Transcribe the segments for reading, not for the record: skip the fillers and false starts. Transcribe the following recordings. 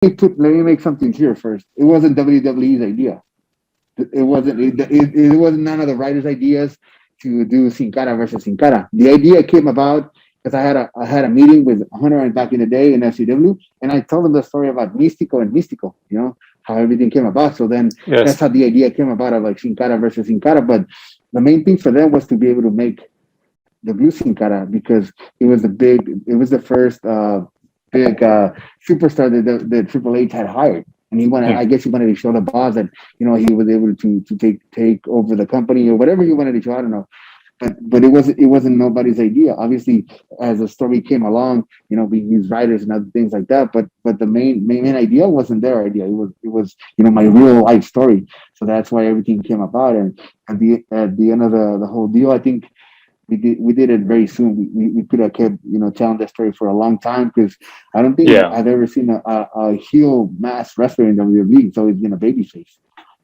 let me make something clear first. It wasn't WWE's idea. It wasn't. It wasn't none of the writers' ideas to do Sin Cara versus Sin Cara. The idea came about because I had a meeting with Hunter and back in the day in FCW, and I told him the story about Mistico and Mistico. You know how everything came about. So then that's how the idea came about of like Sin Cara versus Sin Cara. But the main thing for them was to be able to make the blue Sin Cara because it was the first big superstar that Triple H had hired. And he wanted, I guess he wanted to show the boss that, he was able to take over the company or whatever he wanted to show. I don't know. But it wasn't nobody's idea. Obviously, as the story came along, we used writers and other things like that. But the main idea wasn't their idea. It was my real life story. So that's why everything came about. And at the end of the whole deal, I think we did it very soon. We could have kept telling that story for a long time because I don't think I've ever seen a heel mass wrestler in WWE. It's always been a babyface.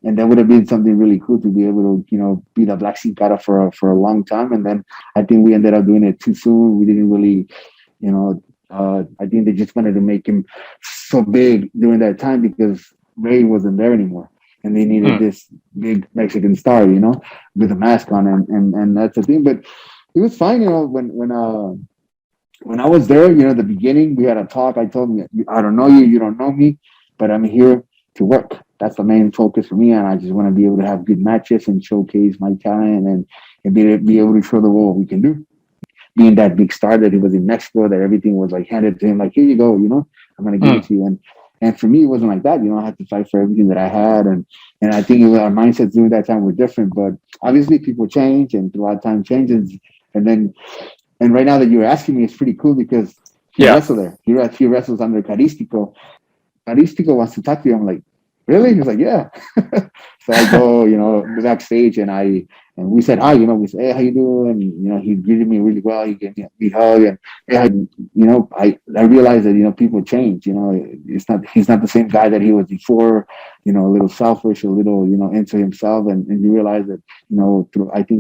And that would have been something really cool to be able to, be the Black Sin Cara for a long time. And then I think we ended up doing it too soon. We didn't really, I think they just wanted to make him so big during that time because Ray wasn't there anymore. And they needed this big Mexican star, with a mask on. And that's the thing. But it was fine, when I was there, the beginning, we had a talk. I told him, I don't know you, you don't know me, but I'm here to work. That's the main focus for me, and I just want to be able to have good matches and showcase my talent and be able to show the world what we can do. Being that big star that he was in Mexico, that everything was like handed to him, like, here you go, I'm going to give it to you. And for me, it wasn't like that. I had to fight for everything that I had. And I think our mindsets during that time were different. But obviously, people change, and throughout time changes. And right now that you're asking me, it's pretty cool because he wrestled there. He wrestles under Caristico. Caristico wants to talk to you. I'm like, really? He's like, yeah. So I go, backstage, and we said hi. We said, hey, how you doing? He greeted me really well. He gave me a big hug, and I realized that people change. He's not the same guy that he was before. A little selfish, a little into himself, and you realize that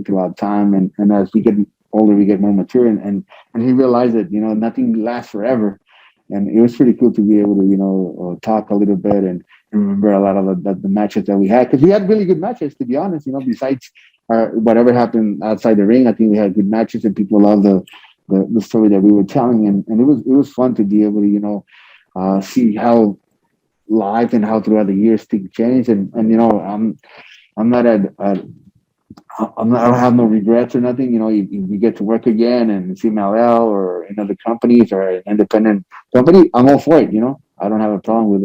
throughout time and as we get older, we get more mature, and he realized that nothing lasts forever. And it was pretty cool to be able to, talk a little bit and remember a lot of the matches that we had. Because we had really good matches, to be honest. Besides whatever happened outside the ring, I think we had good matches and people loved the story that we were telling. And it was fun to be able to, see how life and how throughout the years things change. And I'm not I don't have no regrets or nothing. If we get to work again and CMLL or in other companies or an independent company, I'm all for it. I don't have a problem with it.